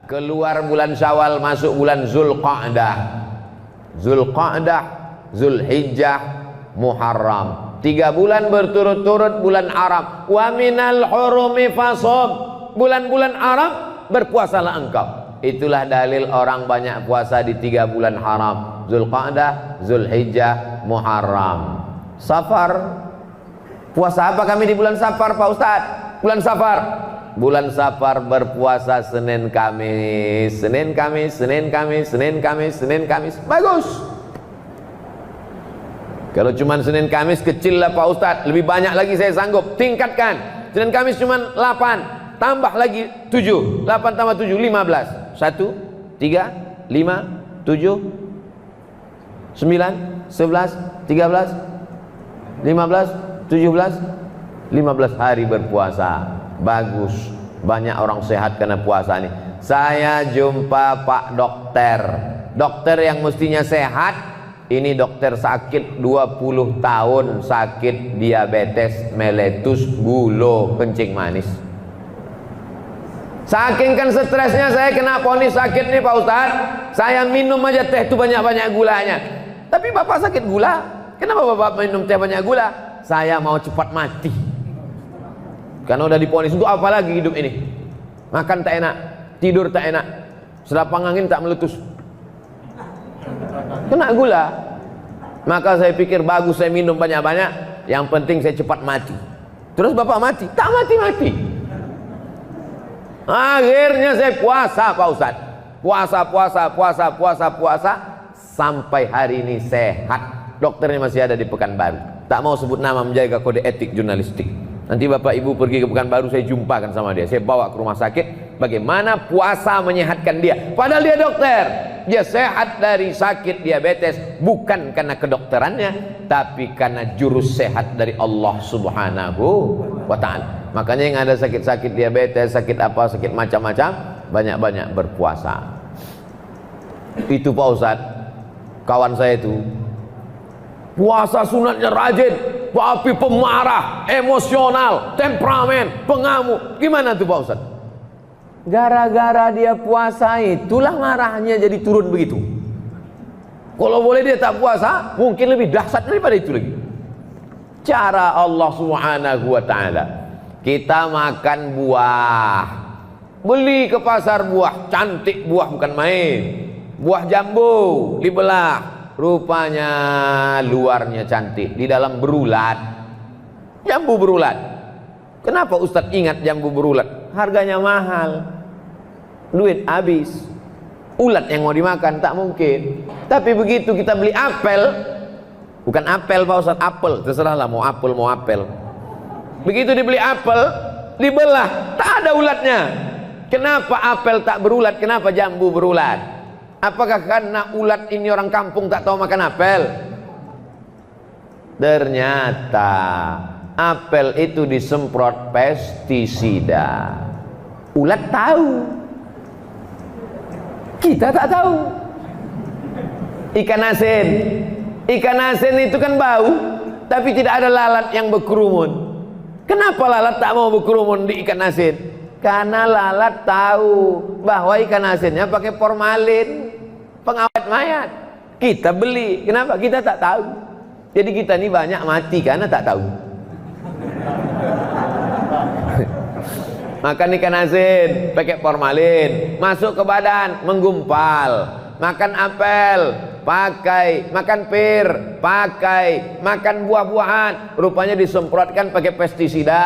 keluar bulan Syawal, masuk bulan Zulqa'dah. Zulqa'dah, Zulhijjah, Muharram. 3 bulan berturut-turut bulan Arab. Wa minal hurumi fasab. Bulan-bulan Arab berpuasalah engkau. Itulah dalil orang banyak puasa di 3 bulan haram. Zulqa'dah, Zulhijjah, Muharram. Safar. Puasa apa kami di bulan Safar, Pak Ustadz? Bulan Safar. Bulan Safar berpuasa Senin Kamis, Senin Kamis, Senin Kamis, Senin Kamis, Senin Kamis. Bagus. Kalau cuma Senin Kamis kecil lah Pak Ustadz, lebih banyak lagi saya sanggup. Tingkatkan. Senin Kamis cuma 8, tambah lagi 7. 8 tambah 7, 15. 1, 3, 5, 7, 9, 11, 13, 15, 17, 15 hari berpuasa. Bagus, banyak orang sehat karena puasa ini. Saya jumpa Pak dokter, dokter yang mestinya sehat, ini dokter sakit 20 tahun, sakit diabetes meletus, gula, kencing manis. Saking kan stresnya saya kena vonis sakit nih Pak Ustadz, saya minum aja teh itu banyak-banyak gulanya. Tapi Bapak sakit gula, kenapa Bapak minum teh banyak gula? Saya mau cepat mati. Karena udah diponis, untuk apa lagi hidup ini? Makan tak enak, tidur tak enak, selapang angin tak meletus, kena gula. Maka saya pikir bagus saya minum banyak-banyak, yang penting saya cepat mati. Terus Bapak mati? Tak mati-mati. Akhirnya saya puasa Pak Ustadz. Puasa sampai hari ini sehat. Dokternya masih ada di Pekanbaru. Tak mau sebut nama, menjaga kode etik jurnalistik. Nanti Bapak Ibu pergi ke Pekanbaru, saya jumpakan sama dia. Saya bawa ke rumah sakit, bagaimana puasa menyehatkan dia. Padahal dia dokter. Dia sehat dari sakit diabetes, bukan karena kedokterannya, tapi karena jurus sehat dari Allah Subhanahu wa ta'ala. Makanya yang ada sakit-sakit diabetes, sakit apa, sakit macam-macam, banyak-banyak berpuasa. Itu Pak Ustadz, kawan saya itu puasa sunatnya rajin, tapi pemarah, emosional, temperamen, pengamuk. Gimana tuh Pak Ustadz? Gara-gara dia puasa itulah marahnya jadi turun begitu. Kalau boleh dia tak puasa, mungkin lebih dahsyat daripada itu lagi. Cara Allah Subhanahu wa ta'ala, kita makan buah, beli ke pasar buah, cantik buah bukan main. Buah jambu dibelah, rupanya luarnya cantik, di dalam berulat. Jambu berulat. Kenapa Ustadz ingat jambu berulat? Harganya mahal, duit habis. Ulat yang mau dimakan tak mungkin. Tapi begitu kita beli apel, bukan apel Pak Ustadz, apel, terserahlah mau apel mau apel. Begitu dibeli apel, dibelah, tak ada ulatnya. Kenapa apel tak berulat? Kenapa jambu berulat? Apakah karena ulat ini orang kampung tak tahu makan apel? Ternyata apel itu disemprot pestisida. Ulat tahu, kita tak tahu. Ikan asin itu kan bau, tapi tidak ada lalat yang berkerumun. Kenapa lalat tak mau berkerumun di ikan asin? Karena lalat tahu bahwa ikan asinnya pakai formalin, pengawet mayat. Kita beli, kenapa? Kita tak tahu. Jadi kita ini banyak mati karena tak tahu. Makan ikan asin pakai formalin, masuk ke badan menggumpal. Makan apel pakai, makan pir pakai, makan buah-buahan rupanya disemprotkan pakai pestisida.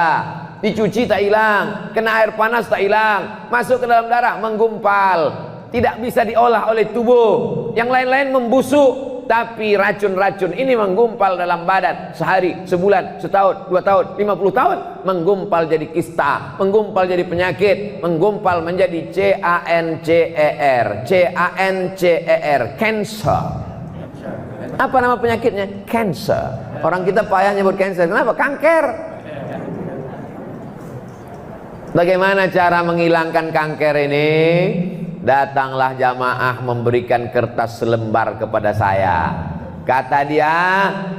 Dicuci tak hilang, kena air panas tak hilang, masuk ke dalam darah menggumpal, tidak bisa diolah oleh tubuh. Yang lain-lain membusuk, tapi racun-racun ini menggumpal dalam badan sehari, sebulan, setahun, 2 tahun, 50 tahun, menggumpal jadi kista, menggumpal jadi penyakit, menggumpal menjadi cancer, cancer. Apa nama penyakitnya? Cancer. Orang kita payah nyebut cancer, kenapa? Kanker. Bagaimana cara menghilangkan kanker ini? Datanglah jamaah memberikan kertas selembar kepada saya. Kata dia,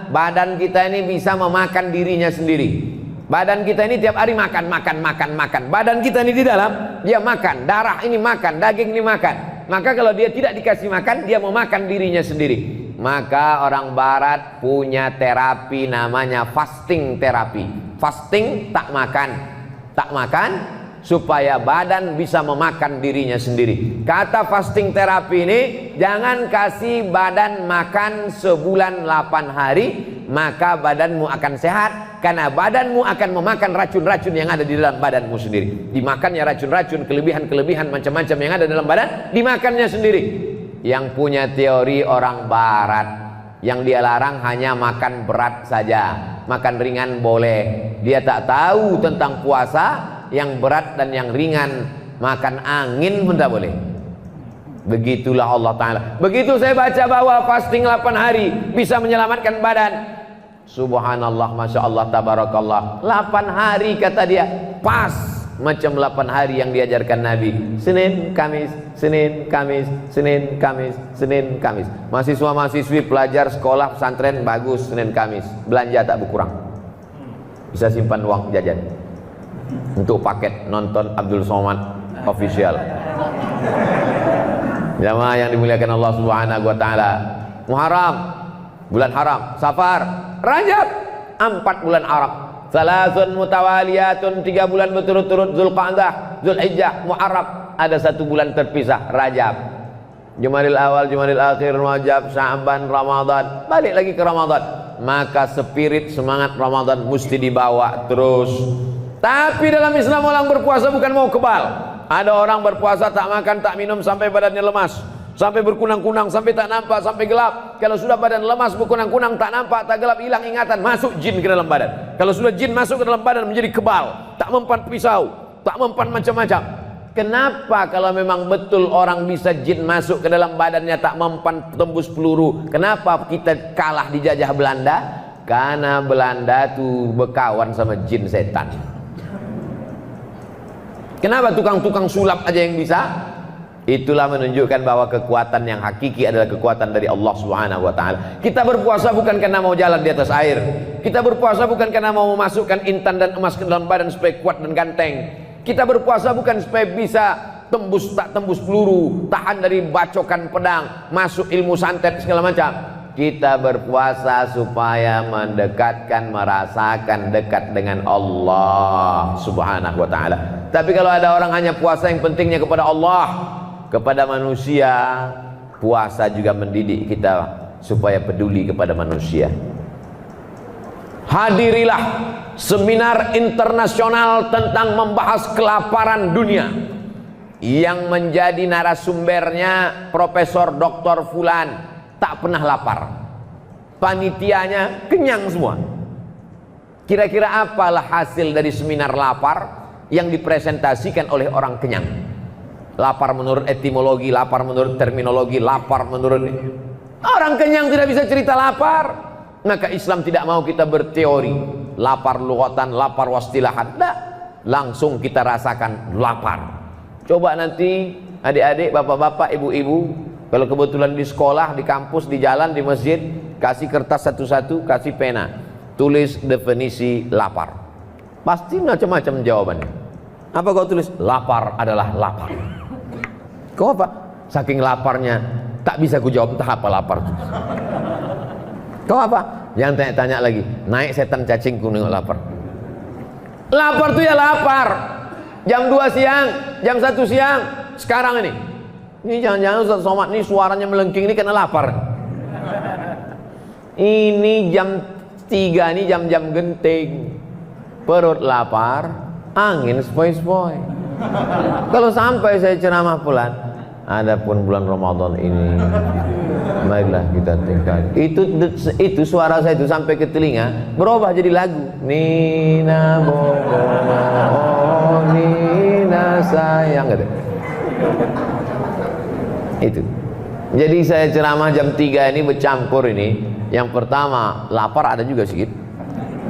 badan kita ini bisa memakan dirinya sendiri. Badan kita ini tiap hari makan. Badan kita ini di dalam, dia makan. Darah ini makan, daging ini makan. Maka kalau dia tidak dikasih makan, dia mau makan dirinya sendiri. Maka orang barat punya terapi namanya fasting terapi. Fasting, tak makan supaya badan bisa memakan dirinya sendiri. Kata fasting terapi ini, jangan kasih badan makan sebulan 8 hari, maka badanmu akan sehat. Karena badanmu akan memakan racun-racun yang ada di dalam badanmu sendiri. Dimakannya racun-racun, kelebihan-kelebihan macam-macam yang ada dalam badan, dimakannya sendiri. Yang punya teori orang barat, yang dia larang hanya makan berat saja, makan ringan boleh. Dia tak tahu tentang puasa, yang berat dan yang ringan. Makan angin pun tak boleh. Begitulah Allah Ta'ala. Begitu saya baca bahwa fasting 8 hari bisa menyelamatkan badan, subhanallah, masya Allah, tabarakallah. 8 hari kata dia, pas macam 8 hari yang diajarkan Nabi. Senin, Kamis, Senin, Kamis, Senin, Kamis, Senin, Kamis. Mahasiswa-mahasiswi pelajar sekolah pesantren bagus, Senin, Kamis. Belanja tak berkurang. Bisa simpan uang jajan untuk paket nonton Abdul Somad official. Jamaah yang dimuliakan Allah Subhanahu wa taala. Muharram, bulan haram. Safar, Rajab, 4 bulan Arab. Salasun mutawaliyatun, 3 bulan berturut-turut. Zulqa'dah, Zulhijjah, Muharram. Ada 1 bulan terpisah, Rajab. Jumadil awal, Jumadil akhir, Rajab, Sya'ban, Ramadan. Balik lagi ke Ramadan. Maka spirit semangat Ramadan mesti dibawa terus. Tapi dalam Islam orang berpuasa bukan mau kebal. Ada orang berpuasa tak makan, tak minum sampai badannya lemas, sampai berkunang-kunang, sampai tak nampak, sampai gelap. Kalau sudah badan lemas, berkunang-kunang, tak nampak, tak gelap, hilang ingatan, masuk jin ke dalam badan. Kalau sudah jin masuk ke dalam badan menjadi kebal, tak mempan pisau, tak mempan macam-macam. Kenapa kalau memang betul orang bisa jin masuk ke dalam badannya tak mempan tembus peluru? Kenapa kita kalah dijajah Belanda? Karena Belanda tuh berkawan sama jin setan. Kenapa tukang-tukang sulap aja yang bisa? Itulah menunjukkan bahwa kekuatan yang hakiki adalah kekuatan dari Allah Subhanahu wa taala. Kita berpuasa bukan karena mau jalan di atas air. Kita berpuasa bukan karena mau memasukkan intan dan emas ke dalam badan supaya kuat dan ganteng. Kita berpuasa bukan supaya bisa tak tembus peluru, tahan dari bacokan pedang, masuk ilmu santet segala macam. Kita berpuasa supaya mendekatkan, merasakan dekat dengan Allah Subhanahu wa ta'ala. Tapi kalau ada orang hanya puasa yang pentingnya kepada Allah, kepada manusia, puasa juga mendidik kita supaya peduli kepada manusia. Hadirilah seminar internasional tentang membahas kelaparan dunia yang menjadi narasumbernya Profesor Dr. Fulan. Tak pernah lapar, panitianya kenyang semua. Kira-kira apalah hasil dari seminar lapar yang dipresentasikan oleh orang kenyang? Lapar menurut etimologi, lapar menurut terminologi, lapar menurut orang kenyang tidak bisa cerita lapar. Maka Islam tidak mau kita berteori lapar lughatan, lapar wastilahan. Tidak, langsung kita rasakan lapar. Coba nanti adik-adik, bapak-bapak, ibu-ibu, kalau kebetulan di sekolah, di kampus, di jalan, di masjid, kasih kertas satu-satu, kasih pena, tulis definisi lapar. Pasti macam-macam jawabannya. Apa kau tulis? Lapar adalah lapar. Kau apa? Saking laparnya tak bisa ku jawab entah apa lapar. Kau apa? Yang tanya-tanya lagi, naik setan cacingku nengok lapar. Lapar tuh ya lapar. Jam 2 siang, jam 1 siang, sekarang ini. Ini jangan-jangan Ustaz Somad ini suaranya melengking ini karena lapar. Ini jam 3, ini jam-jam genting. Perut lapar, angin sepoi-sepoi. Kalau sampai saya ceramah pelan, adapun bulan Ramadan ini, marilah kita tinggal. Itu suara saya itu sampai ke telinga, berubah jadi lagu. Nina bobo, oh Nina sayang, gitu. Itu. Jadi saya ceramah jam 3 ini bercampur ini. Yang pertama, lapar ada juga sedikit.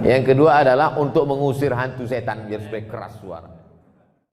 Yang kedua adalah untuk mengusir hantu setan biar supaya keras suara.